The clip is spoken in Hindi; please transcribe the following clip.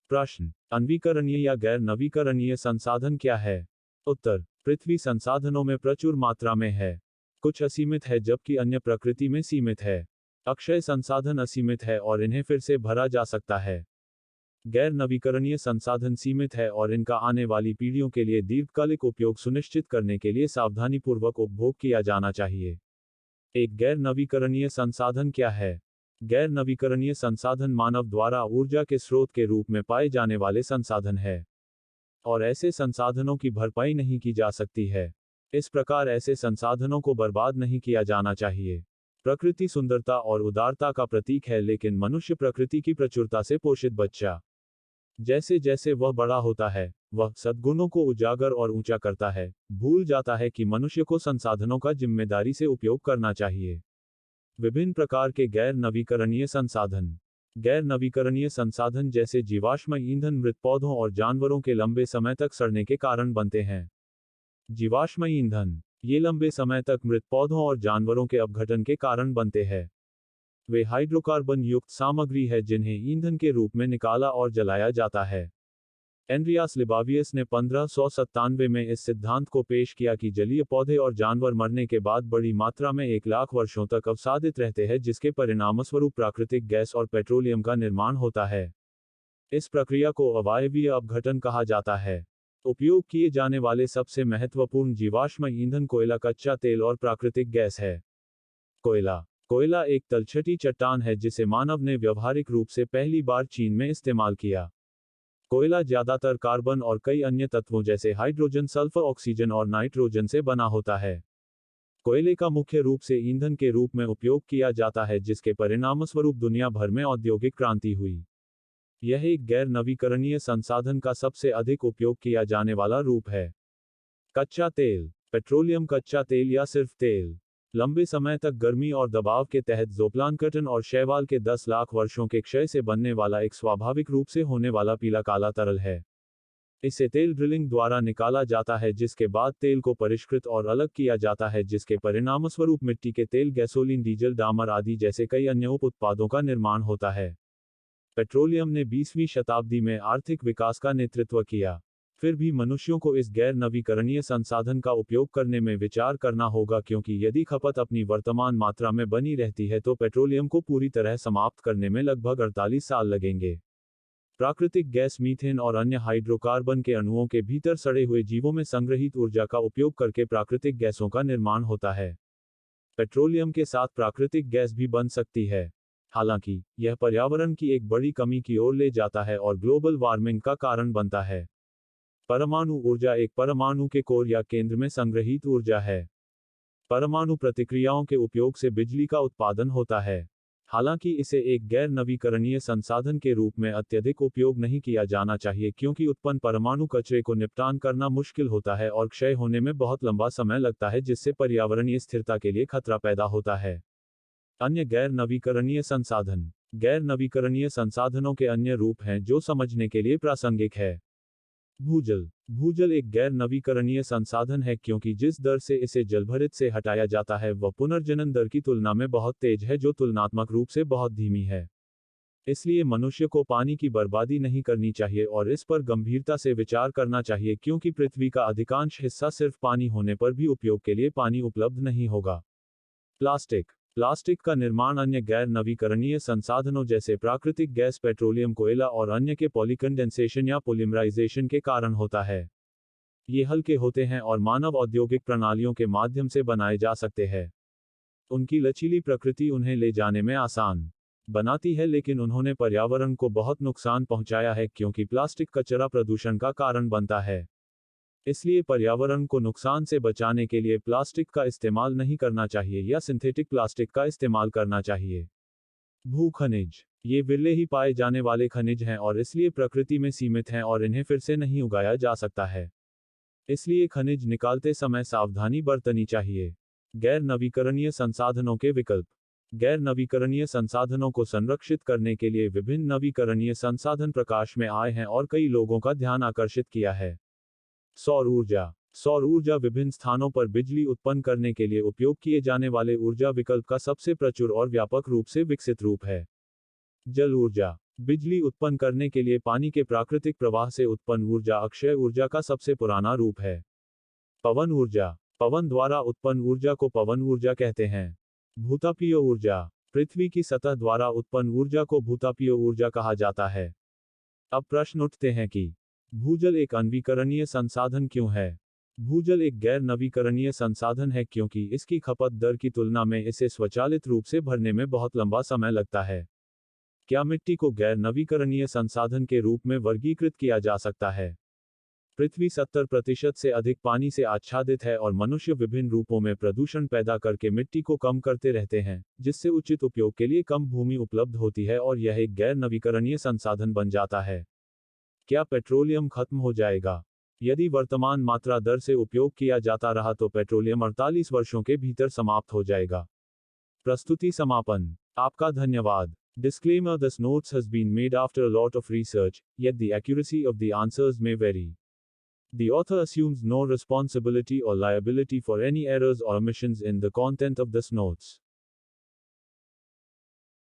प्रश्न, अनवीकरणीय या गैर नवीकरणीय संसाधन क्या है? उत्तर, पृथ्वी संसाधनों में प्रचुर मात्रा में है। कुछ असीमित है जबकि अन्य प्रकृति में सीमित है। अक्षय संसाधन असीमित है और इन्हें फिर से भरा जा सकता है। गैर नवीकरणीय संसाधन सीमित है और इनका आने वाली पीढ़ियों के लिए दीर्घकालिक उपयोग सुनिश्चित करने के लिए सावधानीपूर्वक उपभोग किया जाना चाहिए। एक गैर नवीकरणीय संसाधन क्या है? गैर नवीकरणीय संसाधन मानव द्वारा ऊर्जा के स्रोत के रूप में पाए जाने वाले संसाधन है और ऐसे संसाधनों की भरपाई नहीं की जा सकती है। इस प्रकार ऐसे संसाधनों को बर्बाद नहीं किया जाना चाहिए। प्रकृति सुंदरता और उदारता का प्रतीक है, लेकिन मनुष्य प्रकृति की प्रचुरता से पोषित बच्चा। जैसे जैसे वह बड़ा होता है, वह सद्गुणों को उजागर और ऊंचा करता है, भूल जाता है कि मनुष्य को संसाधनों का जिम्मेदारी से उपयोग करना चाहिए। विभिन्न प्रकार के गैर नवीकरणीय संसाधन। गैर नवीकरणीय संसाधन जैसे जीवाश्म ईंधन मृत पौधों और जानवरों के लंबे समय तक सड़ने के कारण बनते हैं। जीवाश्म ईंधन, ये लंबे समय तक मृत पौधों और जानवरों के अपघटन के कारण बनते हैं। वे हाइड्रोकार्बन युक्त सामग्री है जिन्हें ईंधन के रूप में निकाला और जलाया जाता है। एंड्रियास लिबावियस ने 1597 में इस सिद्धांत को पेश किया कि जलीय पौधे और जानवर मरने के बाद बड़ी मात्रा में 1 लाख वर्षों तक अवसादित रहते हैं, जिसके परिणामस्वरूप प्राकृतिक गैस और पेट्रोलियम का निर्माण होता है। इस प्रक्रिया को अवायवीय अपघटन कहा जाता है। उपयोग किए जाने वाले सबसे महत्वपूर्ण जीवाश्म ईंधन कोयला, कच्चा तेल और प्राकृतिक गैस है। कोयला एक तलछटी चट्टान है जिसे मानव ने व्यावहारिक रूप से पहली बार चीन में इस्तेमाल किया। कोयला ज्यादातर कार्बन और कई अन्य तत्वों जैसे हाइड्रोजन, सल्फर, ऑक्सीजन और नाइट्रोजन से बना होता है। कोयले का मुख्य रूप से ईंधन के रूप में उपयोग किया जाता है, जिसके परिणामस्वरूप दुनिया भर में औद्योगिक क्रांति हुई। यह एक गैर नवीकरणीय संसाधन का सबसे अधिक उपयोग किया जाने वाला रूप है। कच्चा तेल, पेट्रोलियम कच्चा तेल या सिर्फ तेल, लंबे समय तक गर्मी और दबाव के तहत ज़ोप्लांकटन और शैवाल के 10 लाख वर्षों के क्षय से बनने वाला एक स्वाभाविक रूप से होने वाला पीला काला तरल है। इसे तेल ड्रिलिंग द्वारा निकाला जाता है, जिसके बाद तेल को परिष्कृत और अलग किया जाता है, जिसके परिणामस्वरूप मिट्टी के तेल, गैसोलीन, डीजल, डामर आदि जैसे कई अन्य उप उत्पादों का निर्माण होता है। पेट्रोलियम ने 20वीं शताब्दी में आर्थिक विकास का नेतृत्व किया। फिर भी मनुष्यों को इस गैर नवीकरणीय संसाधन का उपयोग करने में विचार करना होगा, क्योंकि यदि खपत अपनी वर्तमान मात्रा में बनी रहती है तो पेट्रोलियम को पूरी तरह समाप्त करने में लगभग 48 साल लगेंगे। प्राकृतिक गैस, मीथेन और अन्य हाइड्रोकार्बन के अणुओं के भीतर सड़े हुए जीवों में संग्रहित ऊर्जा का उपयोग करके प्राकृतिक गैसों का निर्माण होता है। पेट्रोलियम के साथ प्राकृतिक गैस भी बन सकती है। हालांकि यह पर्यावरण की एक बड़ी कमी की ओर ले जाता है और ग्लोबल वार्मिंग का कारण बनता है। परमाणु ऊर्जा एक परमाणु के कोर या केंद्र में संग्रहित ऊर्जा है। परमाणु प्रतिक्रियाओं के उपयोग से बिजली का उत्पादन होता है। हालांकि इसे एक गैर नवीकरणीय संसाधन के रूप में अत्यधिक उपयोग नहीं किया जाना चाहिए, क्योंकि उत्पन्न परमाणु कचरे को निपटान करना मुश्किल होता है और क्षय होने में बहुत लंबा समय लगता है, जिससे पर्यावरणीय स्थिरता के लिए खतरा पैदा होता है। अन्य गैर नवीकरणीय संसाधन। गैर नवीकरणीय संसाधनों के अन्य रूप हैं जो समझने के लिए प्रासंगिक है। भूजल एक गैर नवीकरणीय संसाधन है, क्योंकि जिस दर से इसे जलभरित से हटाया जाता है वह पुनर्जनन दर की तुलना में बहुत तेज है, जो तुलनात्मक रूप से बहुत धीमी है। इसलिए मनुष्य को पानी की बर्बादी नहीं करनी चाहिए और इस पर गंभीरता से विचार करना चाहिए, क्योंकि पृथ्वी का अधिकांश हिस्सा सिर्फ पानी होने पर भी उपयोग के लिए पानी उपलब्ध नहीं होगा। प्लास्टिक का निर्माण अन्य गैर नवीकरणीय संसाधनों जैसे प्राकृतिक गैस, पेट्रोलियम, कोयला और अन्य के पॉलीकंडेंसेशन या पॉलीमराइजेशन के कारण होता है। ये हल्के होते हैं और मानव औद्योगिक प्रणालियों के माध्यम से बनाए जा सकते हैं। उनकी लचीली प्रकृति उन्हें ले जाने में आसान बनाती है, लेकिन उन्होंने पर्यावरण को बहुत नुकसान पहुंचाया है, क्योंकि प्लास्टिक कचरा प्रदूषण का कारण बनता है। इसलिए पर्यावरण को नुकसान से बचाने के लिए प्लास्टिक का इस्तेमाल नहीं करना चाहिए या सिंथेटिक प्लास्टिक का इस्तेमाल करना चाहिए। भू खनिज, ये विरले ही पाए जाने वाले खनिज हैं और इसलिए प्रकृति में सीमित हैं और इन्हें फिर से नहीं उगाया जा सकता है। इसलिए खनिज निकालते समय सावधानी बरतनी चाहिए। गैर नवीकरणीय संसाधनों के विकल्प। गैर नवीकरणीय संसाधनों को संरक्षित करने के लिए विभिन्न नवीकरणीय संसाधन प्रकाश में आए हैं और कई लोगों का ध्यान आकर्षित किया है। सौर ऊर्जा विभिन्न स्थानों पर बिजली उत्पन्न करने के लिए उपयोग किए जाने वाले ऊर्जा विकल्प का सबसे प्रचुर और व्यापक रूप से विकसित रूप है। बिजली उत्पन्न करने के लिए पानी के प्राकृतिक प्रवाह से उत्पन्न ऊर्जा अक्षय ऊर्जा का सबसे पुराना रूप है। पवन ऊर्जा। पवन द्वारा उत्पन्न ऊर्जा को पवन ऊर्जा कहते हैं। भूतापीय ऊर्जा। पृथ्वी की सतह द्वारा उत्पन्न ऊर्जा को भूतापीय ऊर्जा कहा जाता है। अब प्रश्न उठते हैं कि भूजल एक अनवीकरणीय संसाधन क्यों है? भूजल एक गैर नवीकरणीय संसाधन है क्योंकि इसकी खपत दर की तुलना में इसे स्वचालित रूप से भरने में बहुत लंबा समय लगता है। क्या मिट्टी को गैर नवीकरणीय संसाधन के रूप में वर्गीकृत किया जा सकता है? पृथ्वी 70% से अधिक पानी से आच्छादित है और मनुष्य विभिन्न रूपों में प्रदूषण पैदा करके मिट्टी को कम करते रहते हैं, जिससे उचित उपयोग के लिए कम भूमि उपलब्ध होती है और यह एक गैर नवीकरणीय संसाधन बन जाता है। क्या पेट्रोलियम खत्म हो जाएगा? यदि वर्तमान मात्रा दर से उपयोग किया जाता रहा तो पेट्रोलियम 48 वर्षों के भीतर समाप्त हो जाएगा। प्रस्तुति समापन। आपका धन्यवाद। Disclaimer: This notes has been made after a lot of research, yet the accuracy of the answers may vary. The author assumes no responsibility or liability for any errors or omissions in the content of this notes.